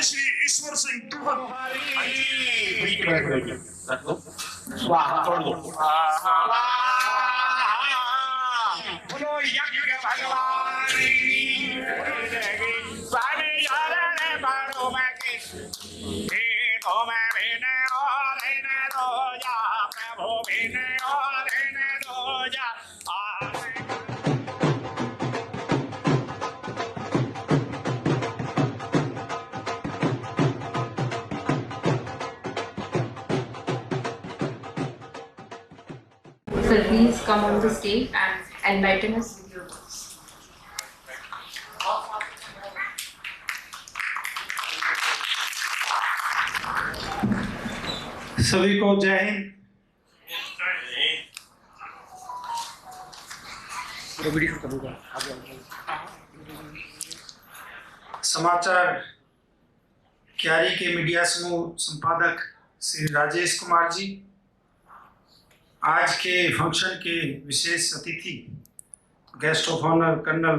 श्री ईश्वर सिंह तुगन बोलो यज्ञ भगवान स्वामी यार बाड़ो में तो मैं बिने और न दो जा प्रभु बिने और न दो जा Sir, please come on the stage and enlighten us with your words. सभी को जय हिंद। समाचार क्यारी के मीडिया समूह संपादक श्री राजेश कुमार जी, आज के फंक्शन के विशेष अतिथि guest of honour colonel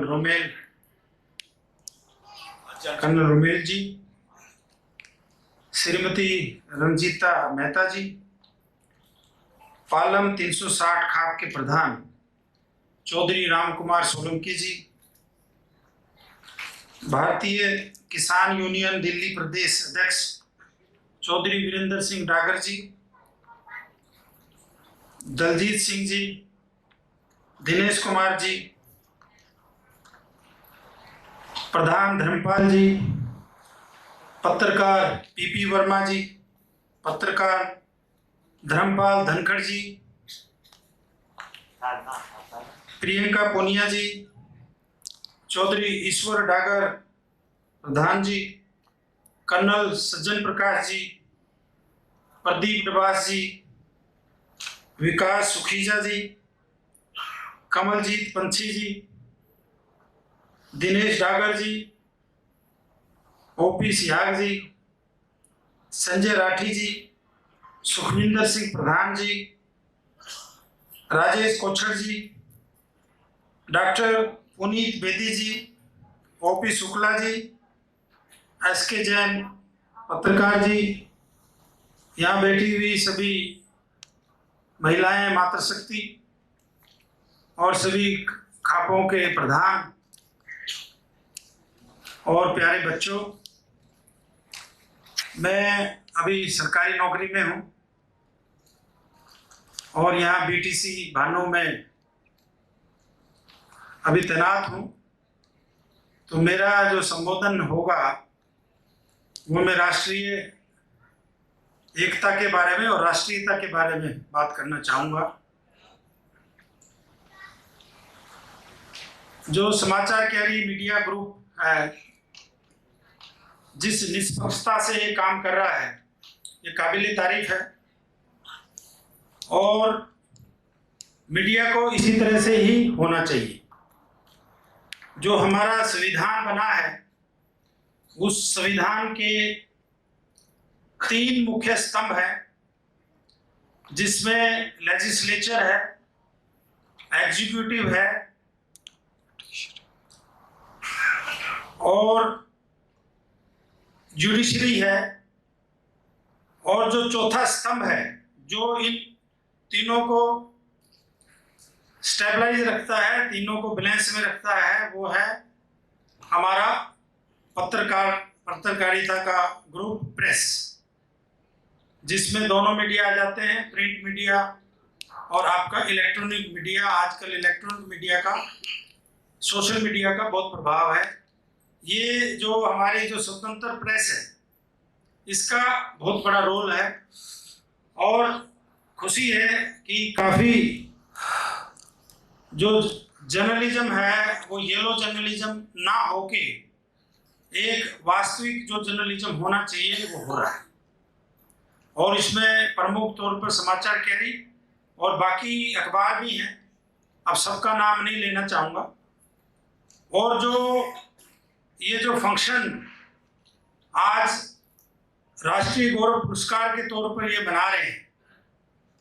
Romel ji, Shrimati Ranjeeta Mehta ji, Palam 360 khap के प्रधान चौधरी राम कुमार सोलंकी जी, भारतीय किसान यूनियन दिल्ली प्रदेश अध्यक्ष चौधरी वीरेंद्र सिंह डागर जी, दलजीत सिंह जी, दिनेश कुमार जी, प्रधान धर्मपाल जी, पत्रकार पीपी वर्मा जी, पत्रकार धर्मपाल धनखड़ जी, प्रियंका पुनिया जी, चौधरी ईश्वर डागर प्रधान जी, कर्नल सज्जन प्रकाश जी, प्रदीप डबास जी, विकास सुखीजा जी, कमलजीत पंछी जी, दिनेश डागर जी, ओपी सिहाग जी, संजय राठी जी, सुखविंदर सिंह प्रधान जी, राजेश कोछड़ जी, डॉक्टर पुनीत बेदी जी, ओपी शुक्ला जी, एसके जैन पत्रकार जी, यहाँ बैठी हुई सभी महिलाएं मातृशक्ति और सभी खापों के प्रधान और प्यारे बच्चों, मैं अभी सरकारी नौकरी में हूं और यहाँ बीटीसी भानु में अभी तैनात हूं, तो मेरा जो संबोधन होगा वो मैं राष्ट्रीय एकता के बारे में और राष्ट्रीयता के बारे में बात करना चाहूंगा। जो समाचार क्यारी मीडिया ग्रुप है, जिस निष्पक्षता से ये काम कर रहा है, ये काबिले तारीफ है और मीडिया को इसी तरह से ही होना चाहिए। जो हमारा संविधान बना है, उस संविधान के 3 मुख्य स्तंभ है, जिसमें लेजिस्लेचर है, एग्जीक्यूटिव है और जुडिशरी है, और जो चौथा स्तंभ है जो इन तीनों को स्टेबलाइज रखता है, तीनों को बैलेंस में रखता है, वो है हमारा पत्रकारिता का ग्रुप प्रेस, जिसमें दोनों मीडिया आ जाते हैं, प्रिंट मीडिया और आपका इलेक्ट्रॉनिक मीडिया। आजकल इलेक्ट्रॉनिक मीडिया का, सोशल मीडिया का बहुत प्रभाव है। ये जो हमारी जो स्वतंत्र प्रेस है, इसका बहुत बड़ा रोल है और खुशी है कि काफ़ी जो जर्नलिज्म है वो येलो जर्नलिज्म ना होके एक वास्तविक जो जर्नलिज्म होना चाहिए वो हो रहा है। और इसमें प्रमुख तौर पर समाचार क्यारी और बाकी अखबार भी हैं, अब सबका नाम नहीं लेना चाहूँगा। और जो ये जो फंक्शन आज राष्ट्रीय गौरव पुरस्कार के तौर पर ये बना रहे हैं,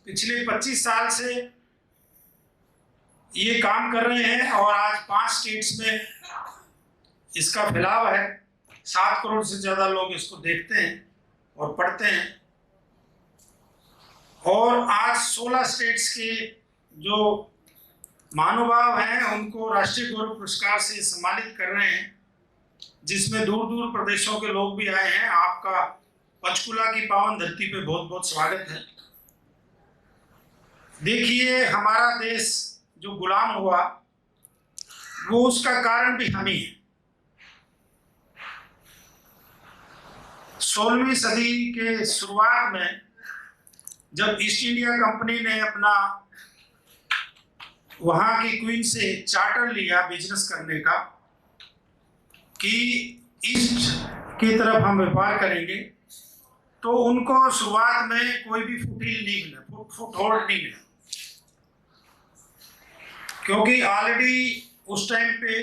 पिछले 25 साल से ये काम कर रहे हैं और आज 5 स्टेट्स में इसका फैलाव है 7 करोड़ से ज़्यादा लोग इसको देखते हैं और पढ़ते हैं। और आज 16 स्टेट्स के जो महानुभाव हैं उनको राष्ट्रीय गौरव पुरस्कार से सम्मानित कर रहे हैं, जिसमें दूर दूर प्रदेशों के लोग भी आए हैं। आपका पंचकुला की पावन धरती पे बहुत बहुत स्वागत है। देखिए, हमारा देश जो गुलाम हुआ वो उसका कारण भी हम ही है। 16वीं सदी के शुरुआत में जब ईस्ट इंडिया कंपनी ने अपना वहां की क्वीन से चार्टर लिया बिजनेस करने का कि ईस्ट की तरफ हम व्यापार करेंगे, तो उनको शुरुआत में कोई भी फुटहिल नहीं मिला, फुटहोल्ड नहीं मिला, क्योंकि ऑलरेडी उस टाइम पे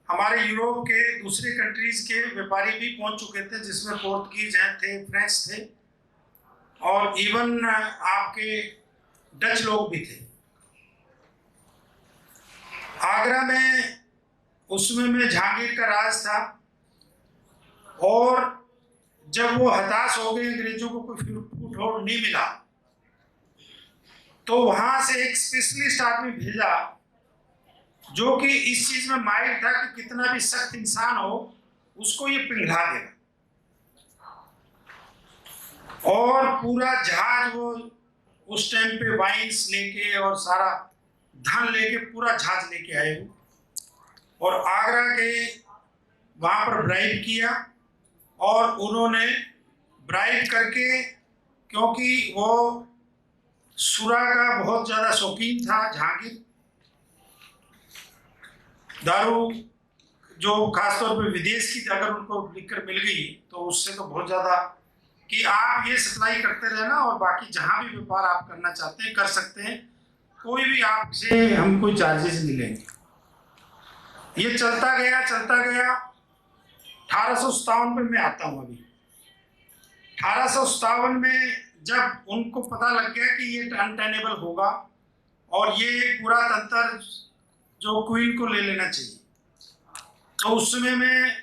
हमारे यूरोप के दूसरे कंट्रीज के व्यापारी भी पहुंच चुके थे, जिसमें पोर्तुगीज थे, फ्रेंच थे और इवन आपके डच लोग भी थे। आगरा में उसमें में जहांगीर का राज था, और जब वो हताश हो गए, अंग्रेजों को कोई फुटहोल्ड नहीं मिला, तो वहां से एक स्पेशलिस्ट आदमी भेजा जो कि इस चीज में माहिर था कि कितना भी सख्त इंसान हो उसको ये पिघला देगा। और पूरा जहाज वो उस टाइम पे वाइन्स लेके और सारा धन लेके पूरा जहाज लेके आए वो, और आगरा के वहां पर ब्राइब किया। और उन्होंने ब्राइब करके, क्योंकि वो सुरा का बहुत ज्यादा शौकीन था जहांगीर, दारू जो खासतौर पे विदेश की अगर उनको लिकर मिल गई तो उससे तो बहुत ज्यादा, कि आप ये सप्लाई करते रहना और बाकी जहां भी व्यापार आप करना चाहते हैं कर सकते हैं, कोई भी आपसे हम कोई चार्जेस नहीं लेंगे। ये चलता गया 1857 पे मैं आता हूं। अभी 1857 में जब उनको पता लग गया कि ये अनटेनेबल होगा और ये पूरा तंत्र जो क्वीन को ले लेना चाहिए, तो उस समय में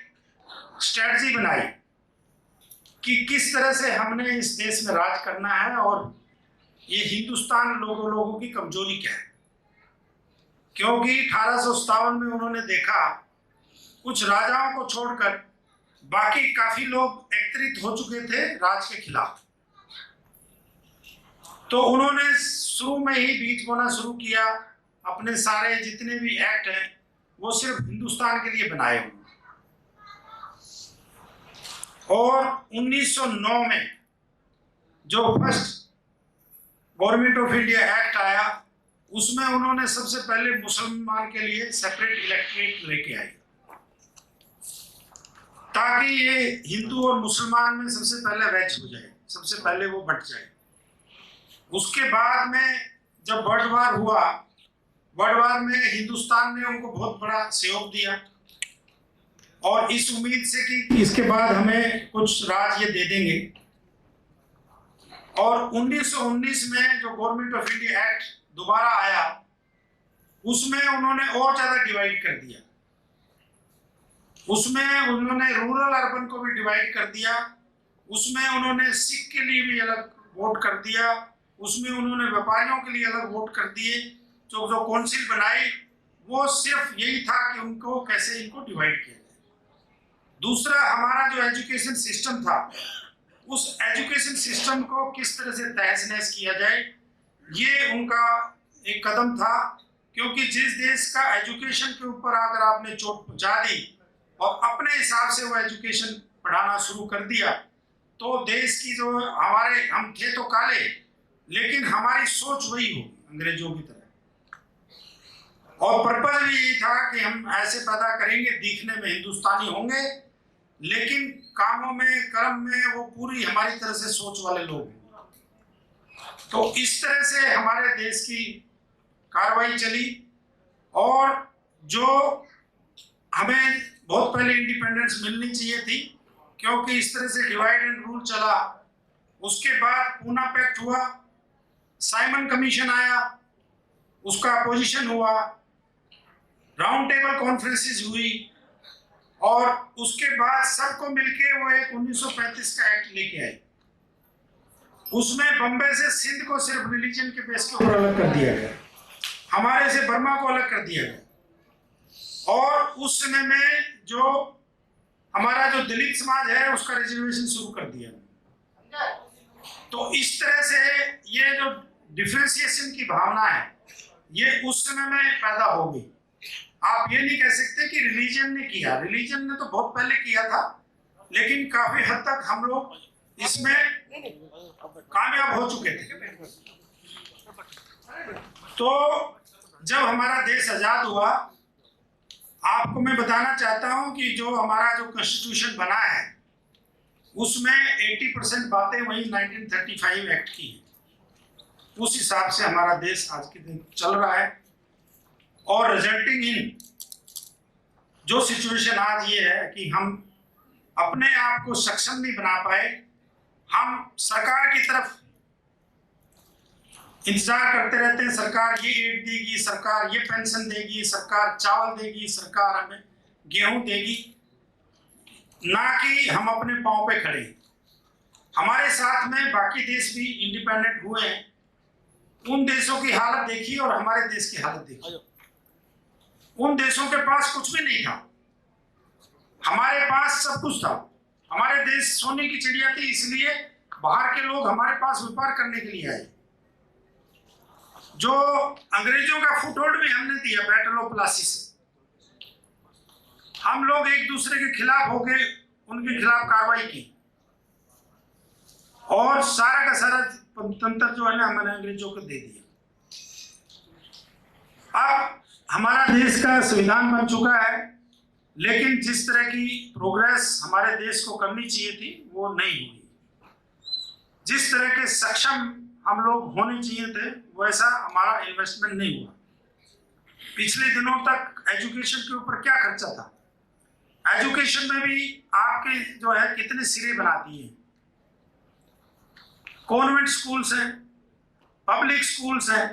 स्ट्रेटजी बनाई कि किस तरह से हमने इस देश में राज करना है और ये हिंदुस्तान लोगों की कमजोरी क्या है। क्योंकि 1857 में उन्होंने देखा कुछ राजाओं को छोड़कर बाकी काफी लोग एकत्रित हो चुके थे राज के खिलाफ, तो उन्होंने शुरू में ही बीज बोना शुरू किया। अपने सारे जितने भी एक्ट हैं वो सिर्फ हिंदुस्तान के लिए बनाए हुए। और 1909 में जो first government of India act आया, उसमें उन्होंने सबसे पहले मुसलमान के लिए सेपरेट इलेक्टोरेट लेके आए, ताकि ये हिंदू और मुसलमान में सबसे पहले वैच हो जाए, सबसे पहले वो बट जाए। उसके बाद में जब वर्ल्ड वार हुआ, वर्ल्ड वार में हिंदुस्तान ने उनको बहुत बड़ा सहयोग दिया और इस उम्मीद से कि इसके बाद हमें कुछ राज ये दे देंगे। और 1919 में जो गवर्नमेंट ऑफ इंडिया एक्ट दोबारा आया, उसमें उन्होंने और ज्यादा डिवाइड कर दिया। उसमें उन्होंने रूरल अर्बन को भी डिवाइड कर दिया, उसमें उन्होंने सिख के लिए भी अलग वोट कर दिया, उसमें उन्होंने व्यापारियों के लिए अलग वोट कर दिए। जो काउंसिल बनाई वो सिर्फ यही था कि उनको कैसे इनको डिवाइड किया जाए। दूसरा, हमारा जो एजुकेशन सिस्टम था, उस एजुकेशन सिस्टम को किस तरह से तहस नहस किया जाए, ये उनका एक कदम था। क्योंकि जिस देश का एजुकेशन के ऊपर अगर आपने चोट पहुंचा दी और अपने हिसाब से वो एजुकेशन पढ़ाना शुरू कर दिया, तो देश की जो हम थे तो काले, लेकिन हमारी सोच वही होगी अंग्रेजों की तरह। और पर्पज भी यही था कि हम ऐसे पैदा करेंगे, दिखने में हिंदुस्तानी होंगे लेकिन कामों में कर्म में वो पूरी हमारी तरह से सोच वाले लोग हैं। तो इस तरह से हमारे देश की कार्रवाई चली। और जो हमें बहुत पहले इंडिपेंडेंस मिलनी चाहिए थी, क्योंकि इस तरह से डिवाइड एंड रूल चला। उसके बाद पूना पैक्ट हुआ, साइमन कमीशन आया, उसका अपोजिशन हुआ, राउंड टेबल कॉन्फ्रेंसेस हुई, और उसके बाद सबको मिलके वो एक 1935 का एक्ट लेके आए। उसमें बम्बई से सिंध को सिर्फ रिलीजन के बेस के ऊपर अलग कर दिया गया, हमारे से बर्मा को अलग कर दिया गया। और उस समय में जो हमारा जो दलित समाज है उसका रिजर्वेशन शुरू कर दिया। तो इस तरह से ये जो डिफरेंशिएशन की भावना है ये उस समय में पैदा हो गई। आप ये नहीं कह सकते कि रिलीजन ने किया, रिलीजन ने तो बहुत पहले किया था, लेकिन काफी हद तक हम लोग इसमें कामयाब हो चुके थे। तो जब हमारा देश आजाद हुआ, आपको मैं बताना चाहता हूं कि जो हमारा जो कॉन्स्टिट्यूशन बना है उसमें 80% बातें वही 1935 एक्ट की है। उस हिसाब से हमारा देश आज के दिन चल रहा है। और रिजल्टिंग इन जो सिचुएशन आज ये है कि हम अपने आप को सक्षम नहीं बना पाए, हम सरकार की तरफ इंतजार करते रहते हैं, सरकार ये एड देगी, सरकार ये पेंशन देगी, सरकार चावल देगी, सरकार हमें गेहूं देगी, ना कि हम अपने पांव पे खड़े। हमारे साथ में बाकी देश भी इंडिपेंडेंट हुए हैं, उन देशों की हालत देखी और हमारे देश की हालत देखी। उन देशों के पास कुछ भी नहीं था, हमारे पास सब कुछ था। हमारे देश सोने की चिड़िया थी, इसलिए बाहर के लोग हमारे पास व्यापार करने के लिए आए। जो अंग्रेजों का फुटहोल्ड भी हमने दिया बैटल ऑफ प्लासी से। हम लोग एक दूसरे के खिलाफ हो गए, उनके खिलाफ कार्रवाई की और सारा का सारा तंत्र जो है ना हमने अंग्रेजों को दे दिया। अब हमारा देश का संविधान बन चुका है, लेकिन जिस तरह की प्रोग्रेस हमारे देश को करनी चाहिए थी वो नहीं हुई। जिस तरह के सक्षम हम लोग होने चाहिए थे वैसा हमारा इन्वेस्टमेंट नहीं हुआ। पिछले दिनों तक एजुकेशन के ऊपर क्या खर्चा था, एजुकेशन में भी आपके जो है कितने सिरे बना दिए। कॉन्वेंट स्कूल्स हैं, पब्लिक स्कूल्स हैं,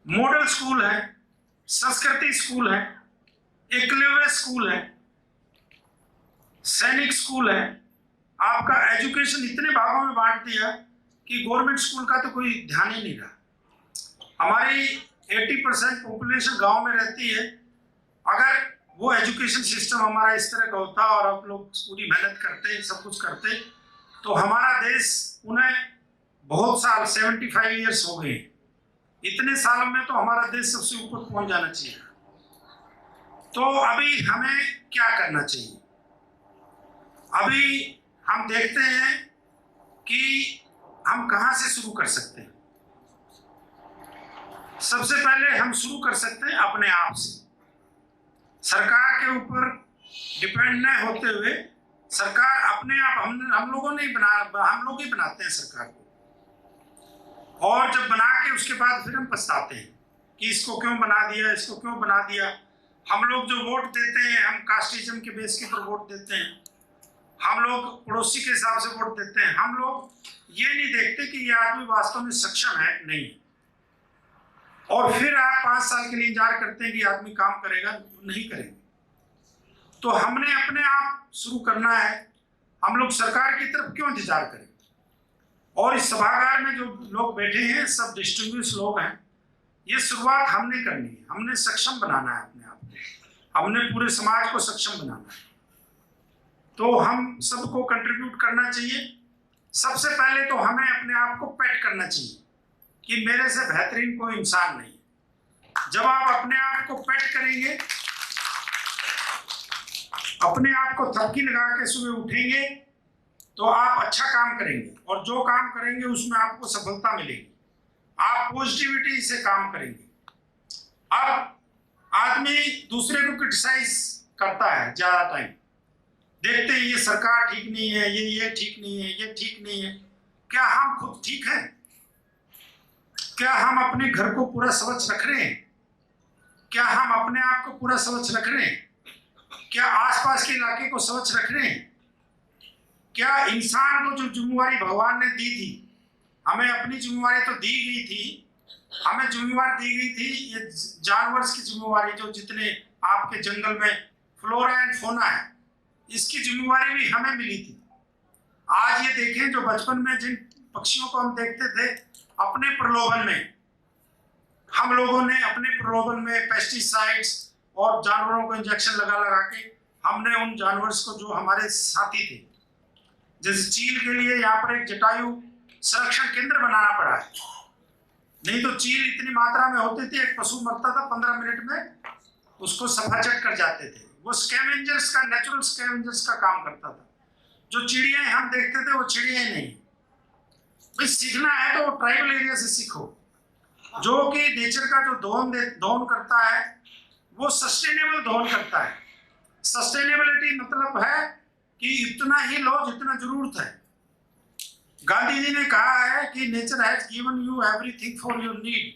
मॉडल स्कूल है, संस्कृति स्कूल है, एकलव्य स्कूल है, सैनिक स्कूल है। आपका एजुकेशन इतने भागों में बांट दिया कि गवर्नमेंट स्कूल का तो कोई ध्यान ही नहीं रहा। हमारी 80% पॉपुलेशन गांव में रहती है। अगर वो एजुकेशन सिस्टम हमारा इस तरह का होता और आप लोग पूरी मेहनत करते, सब कुछ करते, तो हमारा देश उन्हें बहुत साल 75 ईयर्स हो गए, इतने सालों में तो हमारा देश सबसे ऊपर पहुंच जाना चाहिए। तो अभी हमें क्या करना चाहिए? अभी हम देखते हैं कि हम कहां से शुरू कर सकते हैं। सबसे पहले हम शुरू कर सकते हैं अपने आप से, सरकार के ऊपर डिपेंड न होते हुए। सरकार अपने आप हम लोगों ने हम लोग ही बनाते हैं सरकार को, और जब बना के उसके बाद फिर हम पछताते हैं कि इसको क्यों बना दिया, इसको क्यों बना दिया। हम लोग जो वोट देते हैं, हम कास्टिज्म के बेस के ऊपर वोट देते हैं, हम लोग पड़ोसी के हिसाब से वोट देते हैं। हम लोग ये नहीं देखते कि ये आदमी वास्तव में सक्षम है नहीं, और फिर आप 5 साल के लिए इंतजार करते हैं कि आदमी काम करेगा, नहीं करेंगे। तो हमने अपने आप शुरू करना है। हम लोग सरकार की तरफ क्यों इंतजार करें? और इस सभागार में जो लोग बैठे हैं सब डिस्टिंग्विश लोग हैं। ये शुरुआत हमने करनी है, हमने सक्षम बनाना है अपने आप को, हमने पूरे समाज को सक्षम बनाना है। तो हम सबको कंट्रीब्यूट करना चाहिए। सबसे पहले तो हमें अपने आप को पेट करना चाहिए कि मेरे से बेहतरीन कोई इंसान नहीं। जब आप अपने आप को पेट करेंगे, अपने आप को थपकी लगा के सुबह उठेंगे, तो आप अच्छा काम करेंगे, और जो काम करेंगे उसमें आपको सफलता मिलेगी। आप पॉजिटिविटी से काम करेंगे। अब आदमी दूसरे को क्रिटिसाइज करता है ज्यादा टाइम, देखते हैं ये सरकार ठीक नहीं है, ये ठीक नहीं है, ये ठीक नहीं है। क्या हम खुद ठीक हैं? क्या हम अपने घर को पूरा स्वच्छ रख रहे हैं? क्या हम अपने आप को पूरा स्वच्छ रख रहे हैं? क्या आसपास के इलाके को स्वच्छ रख रहे हैं? क्या इंसान को जो जिम्मेवारी भगवान ने दी थी, हमें अपनी जिम्मेवारी तो दी गई थी, हमें जिम्मेवारी दी गई थी ये जानवर की जिम्मेवारी, जो जितने आपके जंगल में फ्लोरा एंड फोना है, इसकी जिम्मेवारी भी हमें मिली थी। आज ये देखें, जो बचपन में जिन पक्षियों को हम देखते थे, अपने प्रलोभन में हम लोगों ने अपने प्रलोभन में पेस्टिसाइड्स और जानवरों को इंजेक्शन लगा लगा के हमने उन जानवर को, जो हमारे साथी थे, जैसे चील के लिए यहाँ पर एक जटायु संरक्षण केंद्र बनाना पड़ा है। नहीं तो चील इतनी मात्रा में होते थे, एक पशु मरता था 15 मिनट में उसको सफाचट कर जाते थे। वो स्कैवेंजर्स का, नेचुरल स्कैवेंजर्स का काम करता था। जो चिड़िया हम देखते थे वो चिड़िया नहीं। भाई सीखना है तो ट्राइबल एरिया से सीखो, जो कि नेचर का जो दोहन करता है वो सस्टेनेबल दोहन करता है। सस्टेनेबिलिटी मतलब है कि इतना ही लो जितना जरूरत है। गांधी जी ने कहा है कि nature has given you everything for your need,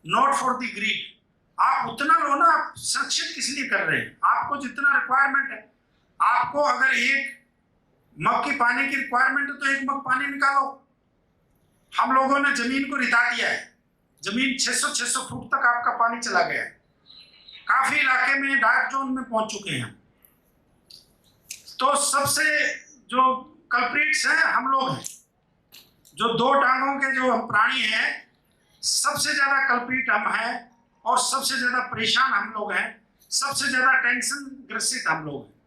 not for the greed. आप उतना लो ना, आप संरक्षित किस लिए कर रहे हैं? आपको जितना रिक्वायरमेंट है, आपको अगर एक मग की पानी की रिक्वायरमेंट है तो एक मग पानी निकालो। हम लोगों ने जमीन को रिता दिया है, जमीन 600 फुट तक आपका पानी चला गया है। काफी इलाके में डार्क जोन में पहुंच चुके हैं। तो सबसे जो कल्प्रिट्स हैं हम लोग हैं, जो दो टांगों के जो हम प्राणी हैं, सबसे ज्यादा कल्प्रिट हम हैं और सबसे ज्यादा परेशान हम लोग हैं, सबसे ज्यादा टेंशन ग्रसित हम लोग हैं।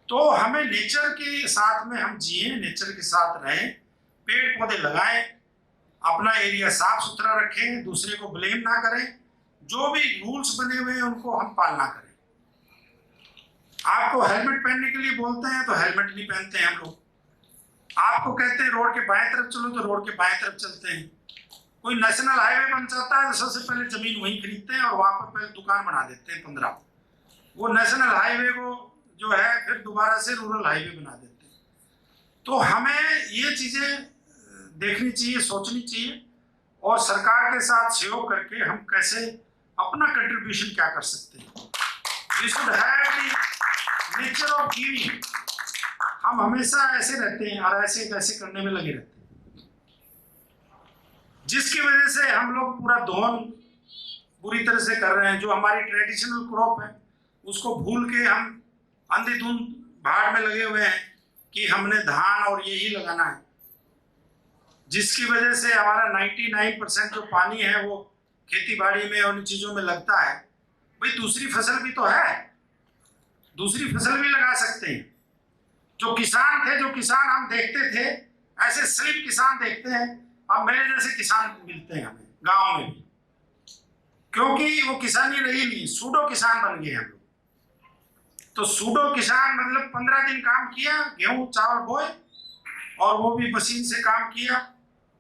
तो हमें नेचर के साथ में हम जिए, नेचर के साथ रहें, पेड़ पौधे लगाएं, अपना एरिया साफ सुथरा रखें, दूसरे को ब्लेम ना करें, जो भी रूल्स बने हुए हैं उनको हम पालना करें। आपको हेलमेट पहनने के लिए बोलते हैं तो हेलमेट नहीं पहनते हैं हम लोग। आपको कहते हैं रोड के बाएं तरफ चलो तो रोड के बाएं तरफ चलते हैं। कोई नेशनल हाईवे बन जाता है तो सबसे पहले जमीन वहीं खरीदते हैं और वहां पर पहले दुकान बना देते हैं 15। वो नेशनल हाईवे को जो है फिर दोबारा से रूरल हाईवे बना देते हैं। तो हमें ये चीजें देखनी चाहिए, सोचनी चाहिए और सरकार के साथ सहयोग करके हम कैसे अपना कंट्रीब्यूशन क्या कर सकते हैं। We should have the nature of giving. हम हमेशा ऐसे रहते हैं और ऐसे कैसे करने में लगे रहते हैं, जिसकी वजह से हम लोग पूरा दोहन बुरी तरह से कर रहे हैं। जो हमारी ट्रेडिशनल क्रॉप है उसको भूल के हम अंधेधुंध भाड़ में लगे हुए हैं कि हमने धान और यही लगाना है, जिसकी वजह से हमारा 99% जो पानी है वो खेती बाड़ी में और इन चीजों में लगता है। भाई दूसरी फसल भी तो है, दूसरी फसल भी लगा सकते हैं। जो किसान थे, जो किसान हम देखते थे, ऐसे सिर्फ किसान देखते हैं। अब मेरे जैसे किसान मिलते हैं हमें गांव में भी, क्योंकि वो किसानी रही नहीं, सूडो किसान बन गए हम लोग। तो सूडो किसान मतलब 15 दिन काम किया, गेहूं चावल बोए और वो भी मशीन से काम किया।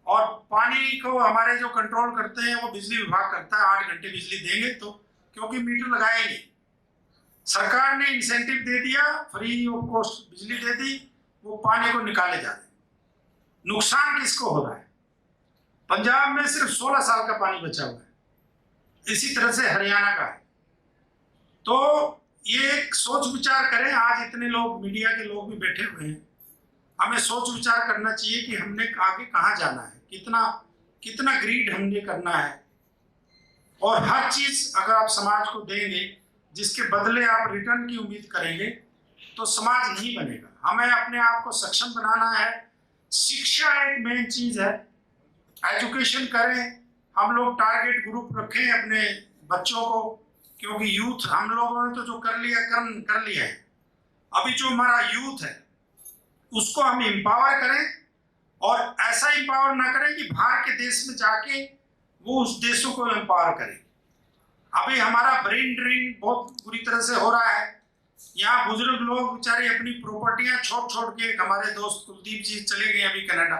और पानी को हमारे जो कंट्रोल करते हैं वो बिजली विभाग करता है। 8 घंटे बिजली देंगे तो, क्योंकि मीटर लगाए नहीं, सरकार ने इंसेंटिव दे दिया, फ्री ऑफ कॉस्ट बिजली दे दी, वो पानी को निकाले जा रहे हैं। नुकसान किसको हो रहा है? पंजाब में सिर्फ 16 साल का पानी बचा हुआ है, इसी तरह से हरियाणा का है। तो ये एक सोच विचार करें। आज इतने लोग, मीडिया के लोग भी बैठे हुए हैं, हमें सोच विचार करना चाहिए कि हमने आगे कहाँ जाना है, कितना ग्रीड हमने करना है। और हर चीज अगर आप समाज को देंगे, जिसके बदले आप रिटर्न की उम्मीद करेंगे, तो समाज नहीं बनेगा। हमें अपने आप को सक्षम बनाना है। शिक्षा एक मेन चीज है, एजुकेशन करें। हम लोग टारगेट ग्रुप रखें अपने बच्चों को, क्योंकि यूथ हम लोगों ने तो जो कर लिया है। अभी जो हमारा यूथ है उसको हम एम्पावर करें, और ऐसा एम्पावर ना करें कि बाहर के देश में जाके वो उस देशों को एम्पावर करें। अभी हमारा ब्रेन ड्रेन बहुत बुरी तरह से हो रहा है। यहाँ बुजुर्ग लोग बेचारे अपनी प्रॉपर्टियां छोड़ के, हमारे दोस्त कुलदीप जी चले गए अभी कनाडा,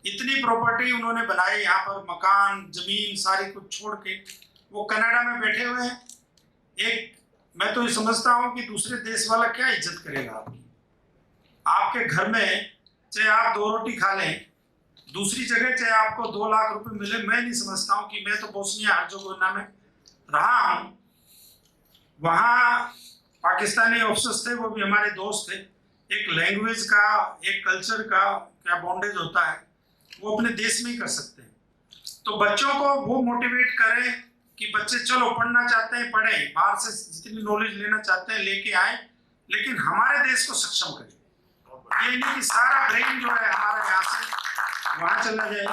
इतनी प्रॉपर्टी उन्होंने बनाई यहाँ पर, मकान जमीन सारी कुछ छोड़ के वो कनाडा में बैठे हुए हैं। मैं तो ये समझता हूँ कि दूसरे देश वाला क्या इज्जत करेगा आपकी? आपके घर में चाहे आप 2 रोटी खा लें, दूसरी जगह चाहे आपको 2 लाख रुपए मिले, मैं नहीं समझता हूँ कि मैं तो बोस्निया हर्जेगोविना में रहा हूँ, वहाँ पाकिस्तानी ऑफिसर्स थे, वो भी हमारे दोस्त थे। एक लैंग्वेज का, एक कल्चर का क्या बॉन्डेज होता है, वो अपने देश में ही कर सकते हैं। तो बच्चों को वो मोटिवेट करें कि बच्चे चलो पढ़ना चाहते हैं पढ़े, बाहर से जितनी नॉलेज लेना चाहते हैं लेके आए, लेकिन हमारे देश को सक्षम करें। ये नहीं कि सारा ब्रेन जो है हमारा यहाँ से वहां चला जाए।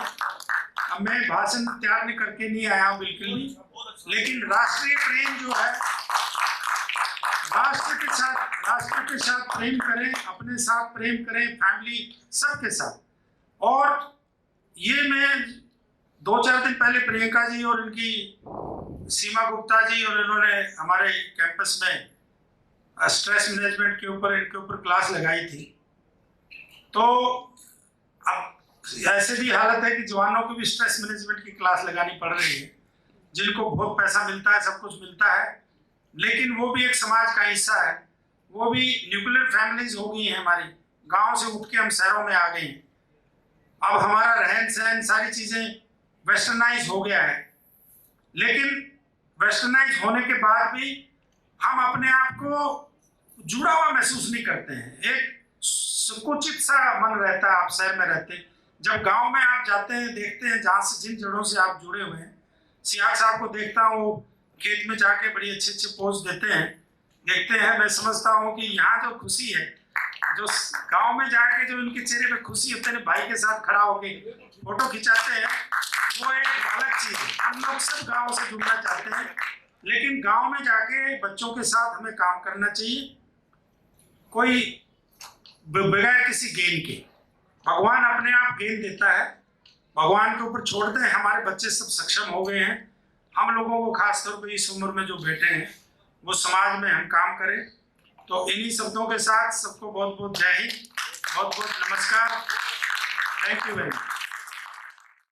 अब मैं भाषण तैयार नहीं करके नहीं आया हूँ बिल्कुल नहीं, लेकिन राष्ट्रीय प्रेम जो है, राष्ट्र के साथ प्रेम करें, अपने साथ प्रेम करें, फैमिली सबके साथ। और ये मैं 2-4 दिन पहले प्रियंका जी और इनकी सीमा गुप्ता जी और इन्होंने हमारे कैंपस में स्ट्रेस मैनेजमेंट के ऊपर इनके ऊपर क्लास लगाई थी। तो अब ऐसे भी हालत है कि जवानों को भी स्ट्रेस मैनेजमेंट की क्लास लगानी पड़ रही है, जिनको बहुत पैसा मिलता है, सब कुछ मिलता है, लेकिन वो भी एक समाज का हिस्सा है। वो भी न्यूक्लियर फैमिलीज हो गई हैं हमारी, गांव से उठ के हम शहरों में आ गए हैं। अब हमारा रहन सहन सारी चीजें वेस्टर्नाइज हो गया है, लेकिन वेस्टर्नाइज होने के बाद भी हम अपने आप को जुड़ा हुआ महसूस नहीं करते हैं। एक संकुचित सा मन रहता है आप शहर में रहते। जब गांव में आप जाते हैं, देखते हैं जहाँ से जिन जड़ों से आप जुड़े हुए हैं। सियाग साहब को देखता हूँ खेत में जाके बड़ी अच्छे पोज देते हैं, देखते हैं। मैं समझता हूँ कि यहाँ जो खुशी है, जो गांव में जाके जो इनके चेहरे पे खुशी होते हैं, भाई के साथ खड़ा होके फोटो खिंचाते हैं, वो एक अलग चीज है। हम लोग सब गांव से जुड़ना चाहते हैं, लेकिन गांव में जाके बच्चों के साथ हमें काम करना चाहिए, कोई बगैर किसी गेन के। भगवान अपने आप गेन देता है, भगवान के ऊपर छोड़ दें। हमारे बच्चे सब सक्षम हो गए हैं। हम लोगों को खास तौर पर इस उम्र में जो बैठे हैं, वो समाज में हम काम करें। तो इन्हीं शब्दों के साथ सबको बहुत बहुत जय हिंद, बहुत बहुत नमस्कार। Thank you very much.